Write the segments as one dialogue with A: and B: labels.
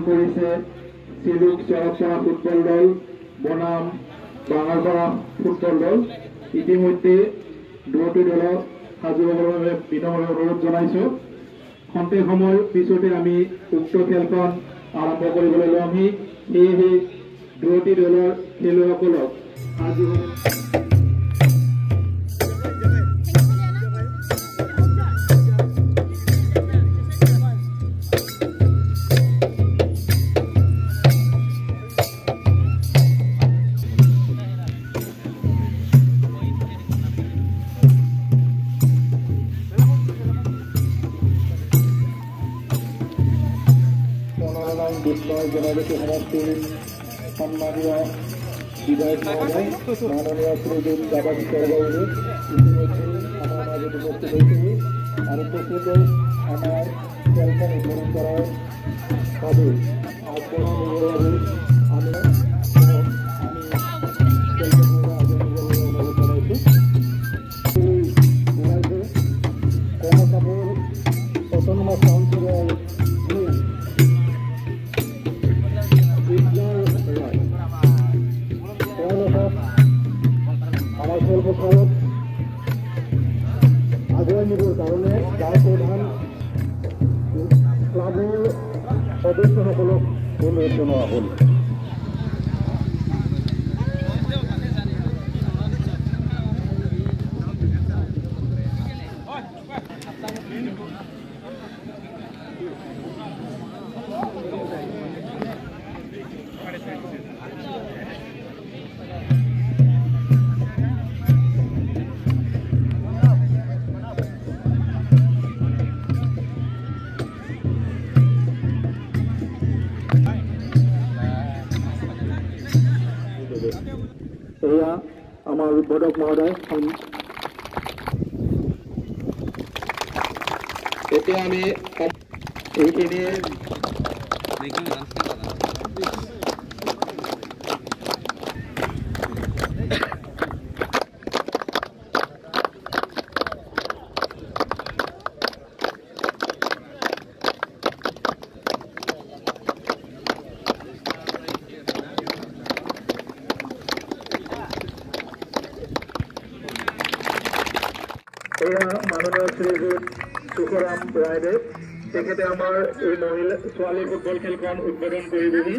A: কৰিছে চিলুক চৰকপাৰা ফুটবল দল, বনাম বাঙালপাৰা ফুটবল দল। ইতিমধ্যে দুয়োটি দলক সাজু হ'বৰ বাবে বিনম্ৰভাৱে অনুৰোধ জনাইছোঁ। খন্তেক সময়ৰ পিছতে আমি উক্ত খেলখন আৰম্ভ কৰিবলৈ ল'মহি। সেয়েহে দুয়োটি দলৰ খেলুৱৈসকলক সাজু জনাদেশী সমষ্টিৰ সন্মানীয় বিধায়ক মহোদয় মাননীয় শ্ৰীযুত যাদৱ চৰবাবুৱে ইতিমধ্যে আমাৰ মাজত উপস্থিত হৈছেহি আৰু তেখেতে আমাৰ খেলখন উদ্বোধন কৰাৰ বাবে আগবঢ়া নিবৰ বাবে আমি খেলখনৰ আয়োজন কৰিবলৈ অনুৰোধ জনাইছোঁ। কৰ্মচাপৰ অট'নমাছ কাউন্সিলৰ আমাৰ খেলপথাৰত আগুৱাই নিবৰ কাৰণে গাঁও প্ৰধান ক্লাবৰ সদস্যসকলক অনুৰোধ জনোৱা হ'ল। এয়া আমাৰ উদ্বোধক মহোদয়। এতিয়া আমি এইখিনি মাননীয় শ্ৰীযুত তুকাৰাম ৰায়দেৱ, তেখেতে আমাৰ এই মহিলা ছোৱালী ফুটবল খেলখন উদ্বোধন কৰিবহি।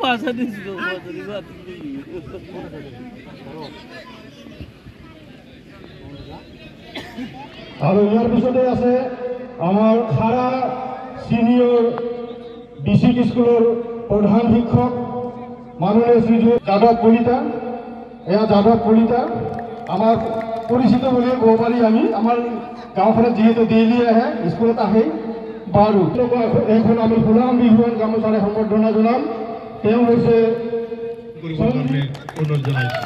B: Masa di situ buat terlibat.
A: আৰু ইয়াৰ পিছতে আছে আমাৰ খাৰা সিনিয়ৰ ডিস্ট্ৰিক্ট স্কুলৰ প্ৰধান শিক্ষক মাননীয় শ্ৰীযুত যাদৱ কলিতা। এয়া যাদৱ কলিতা আমাৰ পৰিচিত বুলি ক'ব পাৰি। আমি আমাৰ গাঁওখনত যিহেতু ডেইলি আহে, স্কুলত আহে বাৰু, এখন আমি গোলাম বিহুৱান গামোচাৰে সম্বৰ্ধনা জনাম। তেওঁ হৈছে অনুৰোধ জনাইছোঁ।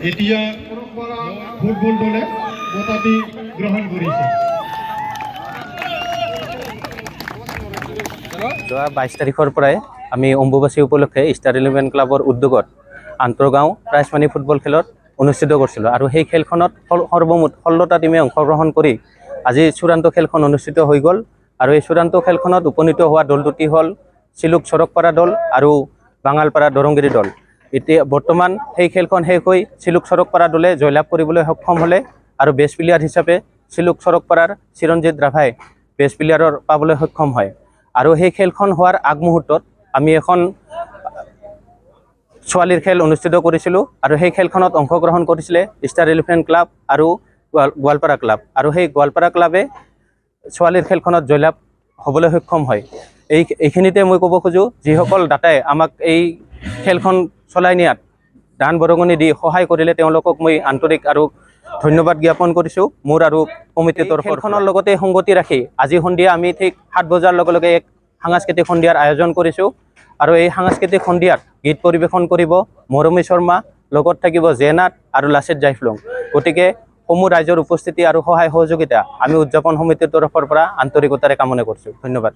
A: এতিয়া ফুটবল দলে বঁটাটি গ্ৰহণ কৰিছে।
C: যোৱা 22 তাৰিখৰ পৰাই আমি অম্বুবাচী উপলক্ষে ষ্টাৰ 11 ক্লাবৰ উদ্যোগত আন্তঃগাঁও প্ৰাইজ মানি ফুটবল খেলত অনুষ্ঠিত কৰিছিলোঁ আৰু সেই খেলখনত সৰ্বমুঠ 16টা টিমে অংশগ্ৰহণ কৰি আজি চূড়ান্ত খেলখন অনুষ্ঠিত হৈ গ'ল আৰু এই চূড়ান্ত খেলখনত উপনীত হোৱা দল দুটি হ'ল চিলুক চৰকপাৰা দল আৰু বাঙালপাৰা দৰংগিৰি দল। এতিয়া বৰ্তমান সেই খেলখন শেষ হৈ চিলুক চৰকপাৰা দলে জয়লাভ কৰিবলৈ সক্ষম হ'লে আৰু বেষ্ট প্লেয়াৰ হিচাপে চিলুক চৰকপাৰাৰ চিৰঞ্জিত ৰাভাই বেষ্ট প্লেয়াৰৰ পাবলৈ সক্ষম হয়। আৰু সেই খেলখন হোৱাৰ আগমুহূৰ্তত আমি এখন ছোৱালীৰ খেল অনুষ্ঠিত কৰিছিলোঁ আৰু সেই খেলখনত অংশগ্ৰহণ কৰিছিলে ষ্টাৰ 11 ক্লাব আৰু গোৱালপাৰা ক্লাব আৰু সেই গোৱালপাৰা ক্লাবে ছোৱালীৰ খেলখনত জয়লাভ হ'বলৈ সক্ষম হয়। এইখিনিতে মই ক'ব খোজোঁ, যিসকল দাতাই আমাক এই খেলখন চলাই নিয়াত দান বৰঙণি দি সহায় কৰিলে তেওঁলোকক মই আন্তৰিক আৰু ধন্যবাদ জ্ঞাপন কৰিছোঁ মোৰ আৰু কমিটিৰ তৰফৰ লগতে সংগতি ৰাখি আজি সন্ধিয়া আমি ঠিক 7 বজাৰ লগে লগে এক সাংস্কৃতিক সন্ধিয়াৰ আয়োজন কৰিছোঁ আৰু এই সাংস্কৃতিক সন্ধিয়াত গীত পৰিৱেশন কৰিব মৰমী শৰ্মা, লগত থাকিব জেনাট আৰু লাচিত জাইফলং। গতিকে সমূহ ৰাইজৰ উপস্থিতি আৰু সহায় সহযোগিতা আমি উদযাপন সমিতিৰ তৰফৰ পৰা আন্তৰিকতাৰে কামনা কৰিছোঁ। ধন্যবাদ।